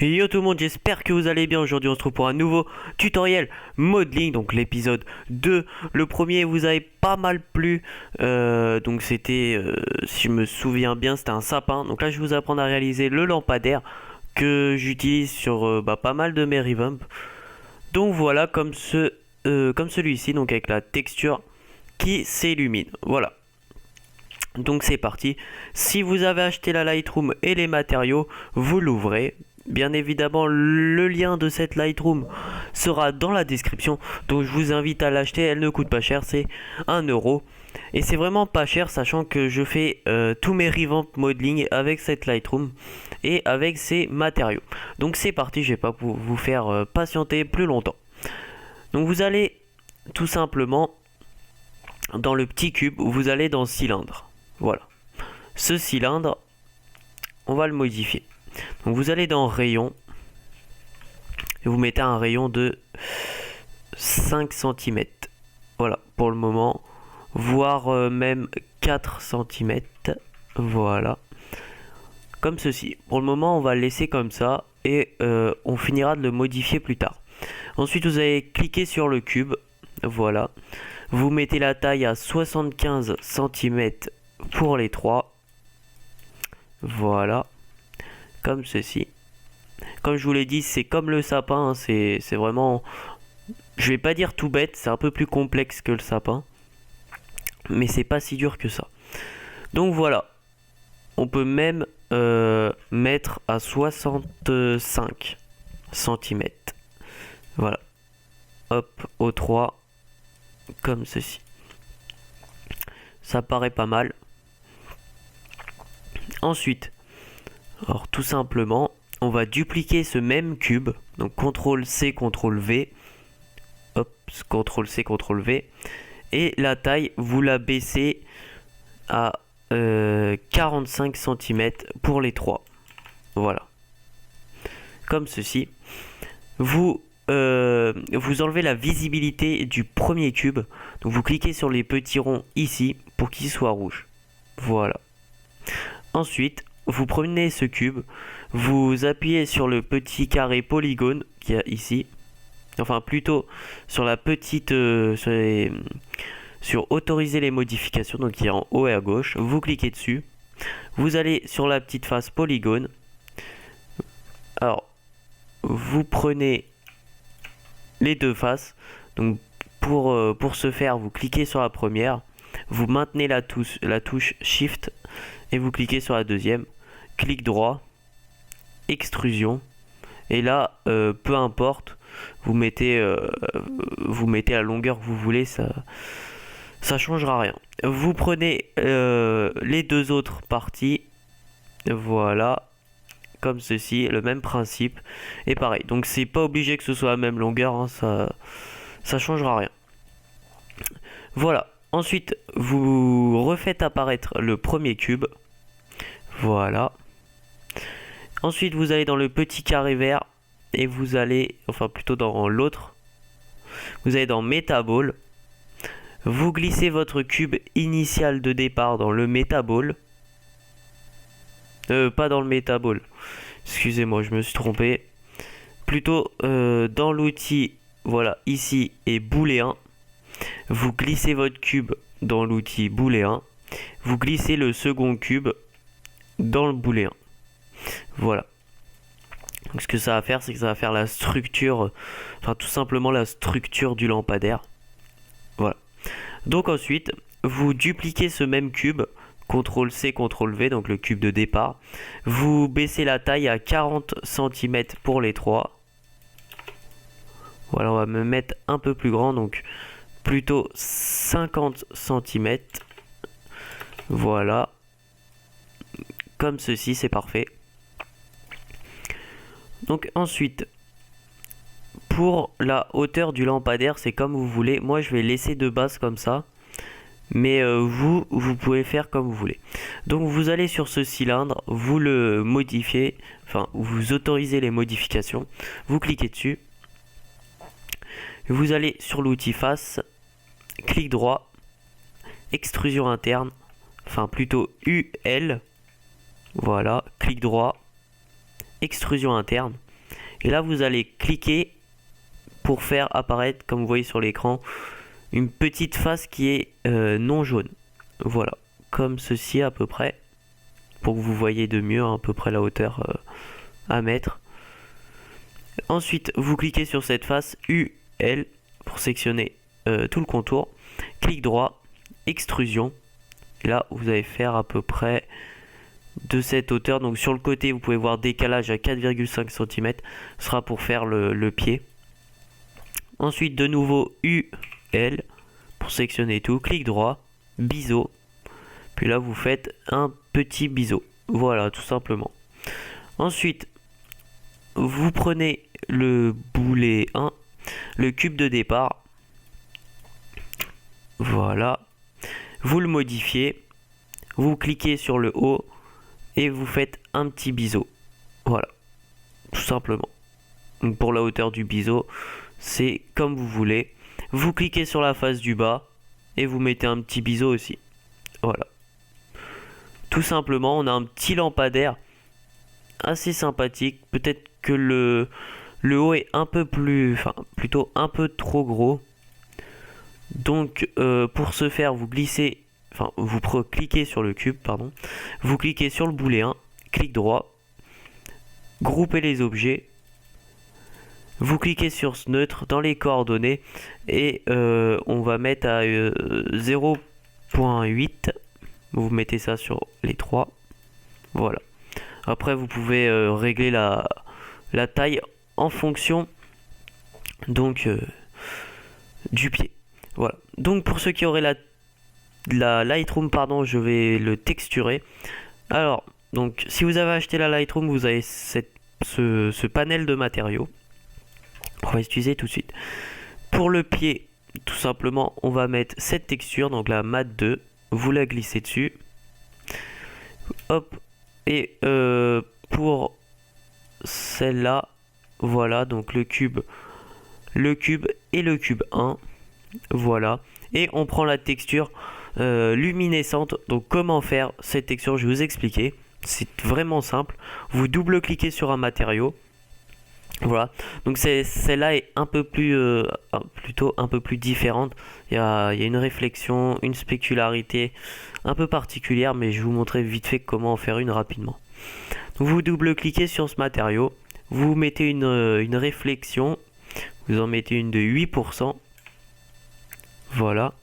Yo tout le monde, j'espère que vous allez bien. Aujourd'hui on se trouve pour un nouveau tutoriel modeling, donc l'épisode 2. Le premier vous avait pas mal plu, donc c'était, si je me souviens bien, c'était un sapin. Donc là je vais vous apprendre à réaliser le lampadaire que j'utilise sur pas mal de mes revamps. Donc voilà, comme celui-ci, donc avec la texture qui s'illumine. Voilà. Donc c'est parti. Si vous avez acheté la Lightroom et les matériaux, vous l'ouvrez. Bien évidemment, le lien de cette Lightroom sera dans la description. Donc je vous invite à l'acheter, elle ne coûte pas cher, c'est 1€. Et c'est vraiment pas cher, sachant que je fais tous mes revamp modeling avec cette Lightroom et avec ces matériaux. Donc c'est parti, je vais pas vous faire patienter plus longtemps. Donc vous allez tout simplement dans le petit cube, vous allez dans cylindre. Voilà. Ce cylindre, on va le modifier. Donc vous allez dans rayon et vous mettez un rayon de 5 cm. Voilà, pour le moment, voire même 4 cm. Voilà. Comme ceci. Pour le moment, on va le laisser comme ça et on finira de le modifier plus tard. Ensuite, vous allez cliquer sur le cube. Voilà. Vous mettez la taille à 75 cm pour les trois. Voilà. Comme ceci. Comme je vous l'ai dit, c'est comme le sapin. Hein, c'est vraiment... Je vais pas dire tout bête, c'est un peu plus complexe que le sapin. Mais c'est pas si dur que ça. Donc voilà. On peut même mettre à 65 cm. Voilà. Hop, au 3. Comme ceci. Ça paraît pas mal. Ensuite, alors tout simplement, on va dupliquer ce même cube. Donc CTRL-C, CTRL-V. Hop, CTRL-C, CTRL-V. Et la taille, vous la baissez à 45 cm pour les trois. Voilà. Comme ceci. Vous enlevez la visibilité du premier cube. Donc vous cliquez sur les petits ronds ici pour qu'il soit rouge. Voilà. Ensuite, vous prenez ce cube, vous appuyez sur le petit carré polygone qu'il y a ici. Enfin plutôt sur la petite... sur autoriser les modifications, donc qui est en haut et à gauche. Vous cliquez dessus. Vous allez sur la petite face polygone. Alors, vous prenez les deux faces. Donc pour ce faire, vous cliquez sur la première. Vous maintenez la touche Shift et vous cliquez sur la deuxième. Clic droit, extrusion. Et là, peu importe, vous mettez la longueur que vous voulez, ça changera rien. Vous prenez les deux autres parties, voilà, comme ceci, le même principe. Et pareil, donc c'est pas obligé que ce soit la même longueur, hein, ça changera rien. Voilà. Ensuite, vous refaites apparaître le premier cube. Voilà. Ensuite, vous allez dans le petit carré vert et vous allez, enfin plutôt dans l'autre, vous allez dans Metaball. Vous glissez votre cube initial de départ dans le Metaball. Pas dans le Metaball. Excusez-moi, je me suis trompé. Plutôt dans l'outil, voilà, ici, et booléen. Vous glissez votre cube dans l'outil booléen. Vous glissez le second cube dans le booléen. Voilà. Donc ce que ça va faire, c'est que ça va faire la structure, enfin tout simplement la structure du lampadaire. Voilà. Donc ensuite, vous dupliquez ce même cube, CTRL-C, CTRL-V, donc le cube de départ. Vous baissez la taille à 40 cm pour les trois. Voilà, on va me mettre un peu plus grand, donc plutôt 50 cm. Voilà. Comme ceci, c'est parfait. Donc ensuite, pour la hauteur du lampadaire, c'est comme vous voulez. Moi, je vais laisser de base comme ça. Mais vous pouvez faire comme vous voulez. Donc vous allez sur ce cylindre, vous le modifiez. Enfin, vous autorisez les modifications. Vous cliquez dessus. Vous allez sur l'outil face. Clic droit. Extrusion interne. Enfin, plutôt UL. Voilà. Clic droit. Extrusion interne. Et là vous allez cliquer pour faire apparaître, comme vous voyez sur l'écran, une petite face qui est non jaune. Voilà, comme ceci à peu près, pour que vous voyez de mieux à peu près la hauteur à mettre. Ensuite vous cliquez sur cette face UL pour sectionner tout le contour. Clic droit, extrusion. Et là vous allez faire à peu près de cette hauteur. Donc sur le côté vous pouvez voir décalage à 4,5 cm, ce sera pour faire le pied. Ensuite de nouveau UL pour sectionner tout, clic droit, biseau, puis là vous faites un petit biseau, voilà tout simplement. Ensuite vous prenez le boulet 1, le cube de départ, voilà, vous le modifiez, vous cliquez sur le haut et vous faites un petit biseau, voilà, tout simplement. Donc pour la hauteur du biseau, c'est comme vous voulez. Vous cliquez sur la face du bas et vous mettez un petit biseau aussi, voilà. Tout simplement, on a un petit lampadaire assez sympathique. Peut-être que le haut est un peu plus, enfin plutôt un peu trop gros. Donc pour ce faire, vous glissez, enfin vous cliquez sur le cube, pardon. Vous cliquez sur le boulet 1, clic droit, groupez les objets. Vous cliquez sur ce neutre dans les coordonnées et on va mettre à 0.8. Vous mettez ça sur les 3. Voilà. Après vous pouvez régler la taille en fonction donc du pied. Voilà. Donc pour ceux qui auraient la Lightroom, pardon, je vais le texturer. Alors donc si vous avez acheté la Lightroom, vous avez ce panel de matériaux. On va utiliser tout de suite. Pour le pied, tout simplement, on va mettre cette texture, donc la mat 2. Vous la glissez dessus. Hop. Et pour celle-là, voilà, donc le cube et le cube 1. Voilà. Et on prend la texture luminescente. Donc comment faire cette texture, je vais vous expliquer. C'est vraiment simple. Vous double-cliquez sur un matériau. Voilà, donc celle-là est un peu plus, plutôt un peu plus différente. Il y a une réflexion, une spécularité un peu particulière, mais je vais vous montrer vite fait comment en faire une rapidement. Donc vous double-cliquez sur ce matériau, vous mettez une réflexion, vous en mettez une de 8%. Voilà,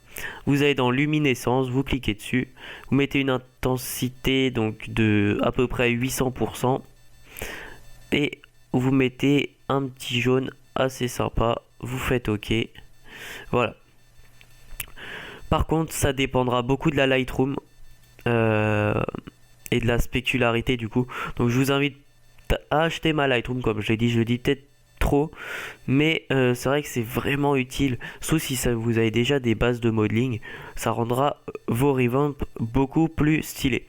vous allez dans luminescence, vous cliquez dessus, vous mettez une intensité donc de à peu près 800% et vous mettez un petit jaune assez sympa, vous faites OK. Voilà. Par contre, ça dépendra beaucoup de la Lightroom et de la spécularité du coup. Donc je vous invite à acheter ma Lightroom, comme je l'ai dit, je le dis peut-être trop, mais c'est vrai que c'est vraiment utile, sauf si ça, vous avez déjà des bases de modeling, ça rendra vos revamps beaucoup plus stylés.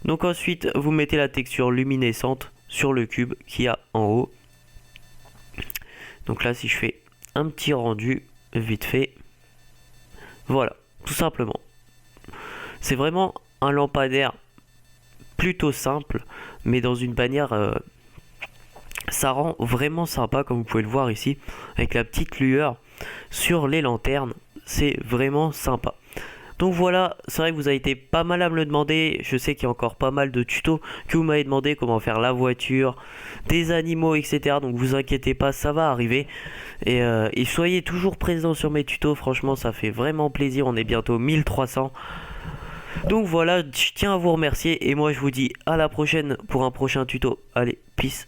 Donc ensuite, vous mettez la texture luminescente sur le cube qu'il y a en haut. Donc là si je fais un petit rendu vite fait, voilà, tout simplement. C'est vraiment un lampadaire plutôt simple, mais dans une bannière ça rend vraiment sympa, comme vous pouvez le voir ici, avec la petite lueur sur les lanternes, c'est vraiment sympa. Donc voilà, c'est vrai que vous avez été pas mal à me le demander. Je sais qu'il y a encore pas mal de tutos que vous m'avez demandé, comment faire la voiture, des animaux, etc. Donc vous inquiétez pas, ça va arriver. Et soyez toujours présents sur mes tutos, franchement ça fait vraiment plaisir. On est bientôt 1300. Donc voilà, je tiens à vous remercier et moi je vous dis à la prochaine pour un prochain tuto. Allez, peace.